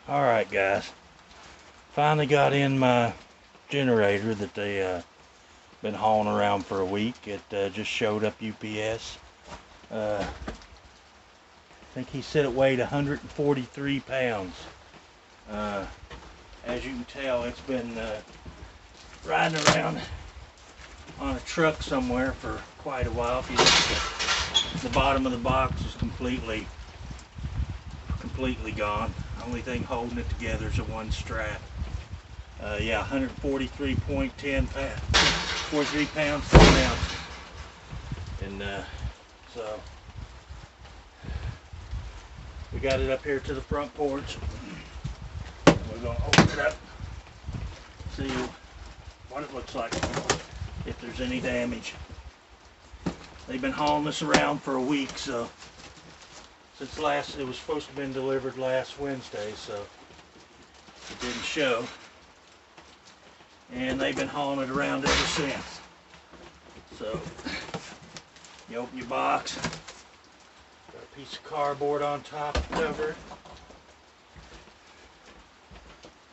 Alright guys, finally got in my generator that they been hauling around for a week. It just showed up UPS. I think he said it weighed 143 pounds. As you can tell, it's been riding around on a truck somewhere for quite a while. If you look at the bottom of the box is completely gone. Only thing holding it together is a one strap. Yeah, 143.10 pounds, 43 pounds, 10 ounces. And so we got it up here to the front porch. We're gonna open it up, see what it looks like, if there's any damage. They've been hauling this around for a week, so since it was supposed to have been delivered last Wednesday, so it didn't show. And they've been hauling it around ever since. So you open your box, got a piece of cardboard on top to cover it.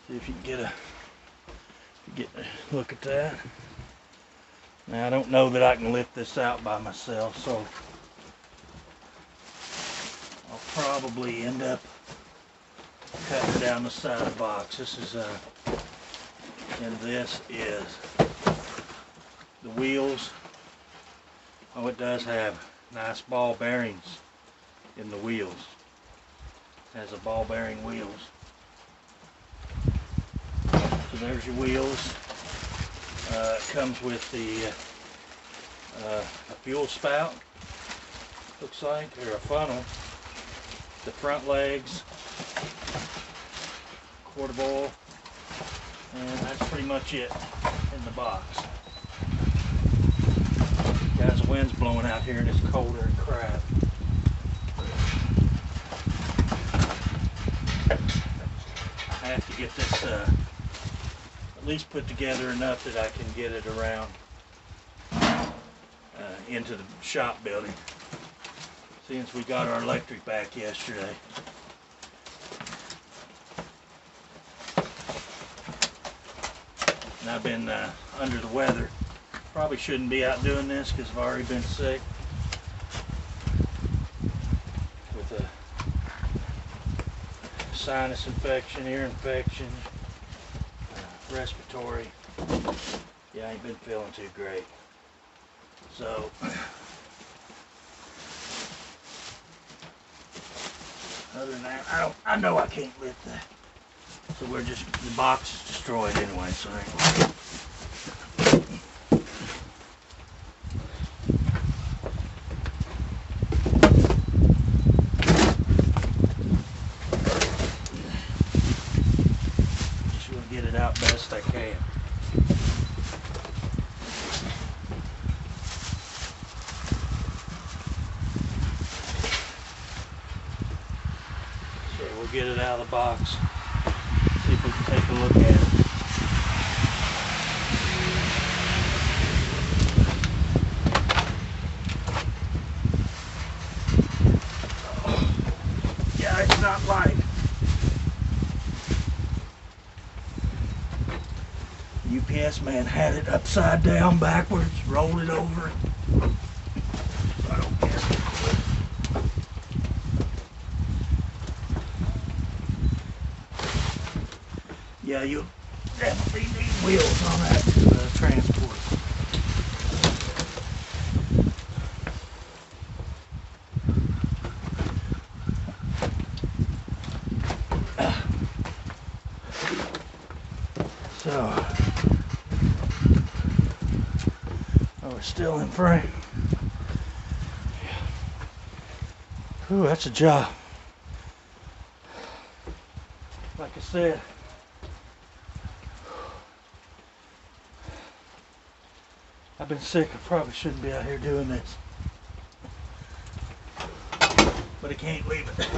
See if you can get a look at that. Now I don't know that I can lift this out by myself, so I'll probably end up cutting down the side of the box. This is and this is the wheels. Oh, it does have nice ball bearings in the wheels. It has a ball bearing wheels. So there's your wheels. It comes with the a fuel spout, looks like, or a funnel. The front legs, quart of oil, and that's pretty much it in the box. Guys, the wind's blowing out here and it's colder than crap. I have to get this at least put together enough that I can get it around into the shop building, since we got our electric back yesterday. And I've been under the weather. Probably shouldn't be out doing this because I've already been sick with a sinus infection, ear infection, respiratory. Yeah, I ain't been feeling too great. So other than that, I know I can't lift that. So the box is destroyed anyway, so just gonna get it out best I can. So we'll get it out of the box. See if we can take a look at it. Yeah, it's not light. UPS man had it upside down backwards, rolled it over. I don't care. Yeah, you definitely need wheels on that to transport. So, we're still in frame. Ooh, that's a job. Like I said, I've been sick. I probably shouldn't be out here doing this, but I can't leave it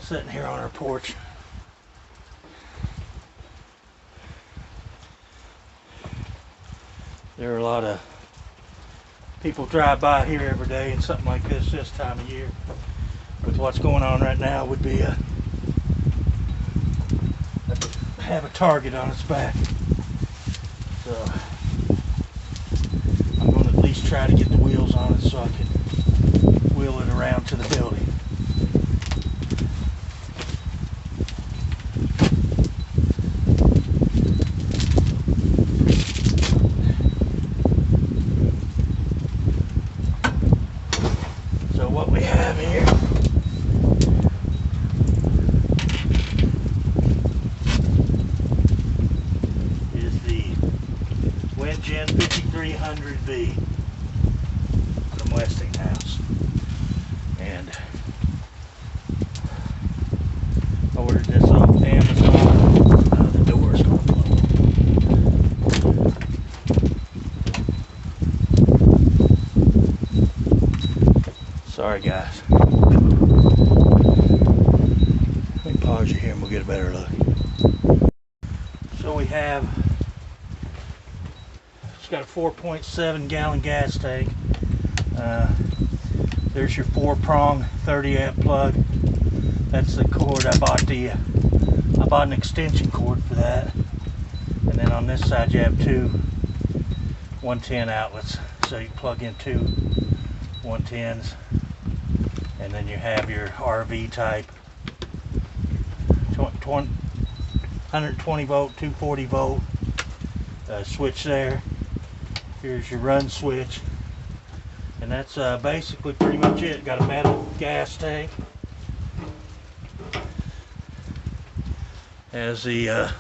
sitting here on our porch. There are a lot of people drive by here every day, and something like this time of year with what's going on right now would be have a target on its back. So I'm going to at least try to get the wheels on it so I can wheel it around to the building. So what we have here is the Wgen5300v from Westinghouse, and I ordered this off Amazon. The door's gonna blow. Sorry guys. Let me pause you here and we'll get a better look. So we have, it's got a 4.7 gallon gas tank. There's your 4-prong 30 amp plug. That's the cord I bought. I bought an extension cord for that. And then on this side you have two 110 outlets. So you plug in two 110s. And then you have your RV type 120 volt, 240 volt switch there. Here's your run switch. And that's basically pretty much it. Got a metal gas tank. Has a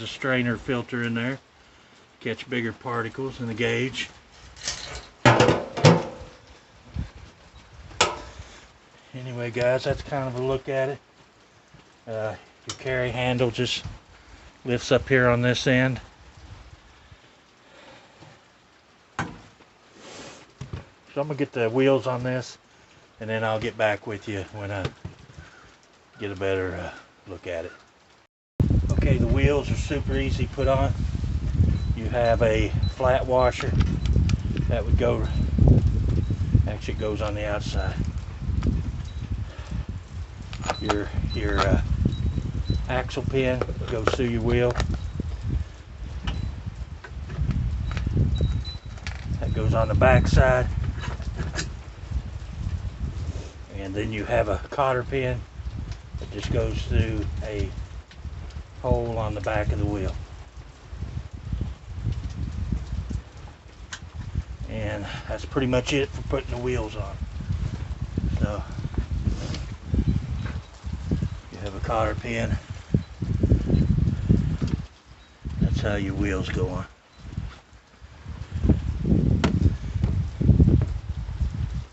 strainer filter in there. Catch bigger particles in the gauge. Anyway guys, that's kind of a look at it. Your carry handle just lifts up here on this end. So I'm going to get the wheels on this and then I'll get back with you when I get a better look at it. Okay, the wheels are super easy to put on. You have a flat washer that would go, actually it goes on the outside. Your axle pin goes through your wheel. That goes on the back side. And then you have a cotter pin that just goes through a hole on the back of the wheel. And that's pretty much it for putting the wheels on. So you have a cotter pin. That's how your wheels go on.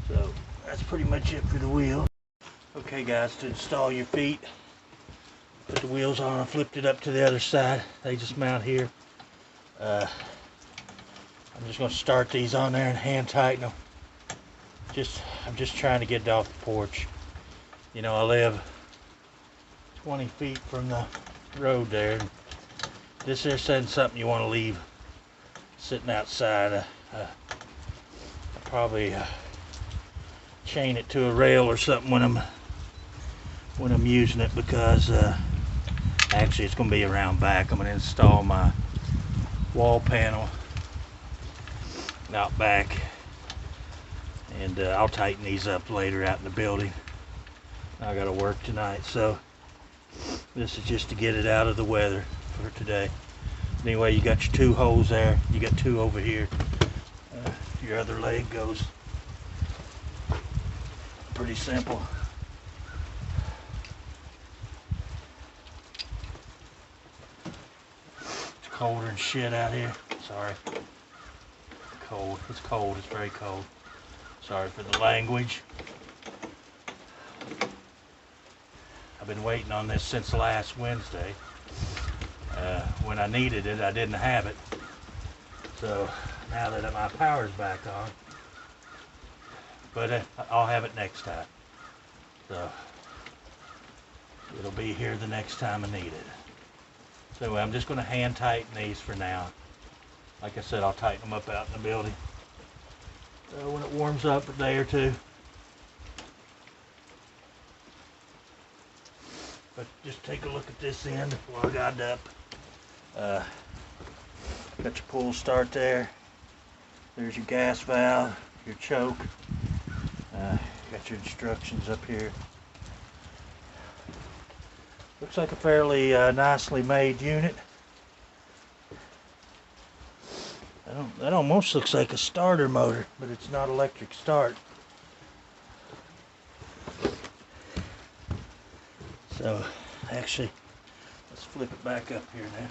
So that's pretty much it for the wheel. Okay guys, to install your feet, put the wheels on. I flipped it up to the other side. They just mount here. I'm just going to start these on there and hand tighten them. I'm just trying to get it off the porch. You know, I live 20 feet from the road there. This isn't something you want to leave sitting outside. I probably chain it to a rail or something when I'm using it, because actually it's going to be around back. I'm going to install my wall panel out back, and I'll tighten these up later out in the building. I got to work tonight, so this is just to get it out of the weather for today. Anyway, you got your two holes there. You got two over here. Your other leg goes pretty simple. It's colder than shit out here. Sorry. Cold. It's cold. It's very cold. Sorry for the language. I've been waiting on this since last Wednesday. When I needed it, I didn't have it. So now that my power's back on, but I'll have it next time. So it'll be here the next time I need it. So I'm just going to hand tighten these for now. Like I said, I'll tighten them up out in the building. So when it warms up a day or two. But just take a look at this end while I got it up. Got your pull start there. There's your gas valve, your choke. Got your instructions up here. Looks like a fairly nicely made unit. That almost looks like a starter motor, but it's not electric start. So, actually, let's flip it back up here now.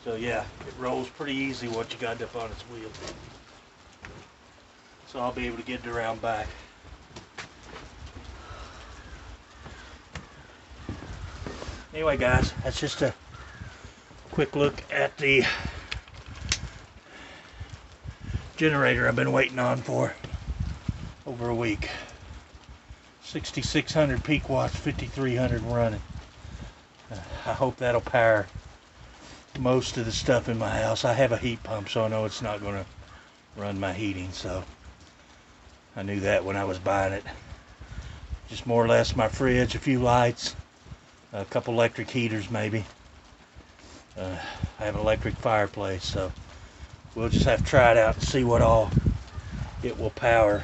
So yeah, it rolls pretty easy once you got it up on its wheel. So I'll be able to get it around back. Anyway guys, that's just a quick look at the generator I've been waiting on for over a week. 6600 peak watts, 5300 running. I hope that'll power most of the stuff in my house. I have a heat pump, so I know it's not going to run my heating, so I knew that when I was buying it. Just more or less my fridge, a few lights, a couple electric heaters maybe. I have an electric fireplace, so we'll just have to try it out and see what all it will power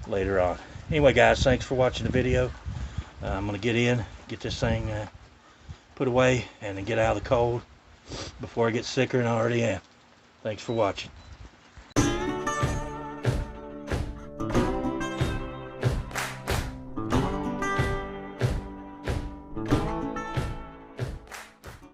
later on. Anyway guys, thanks for watching the video. I'm going to get this thing put away and then get out of the cold before I get sicker than I already am. Thanks for watching.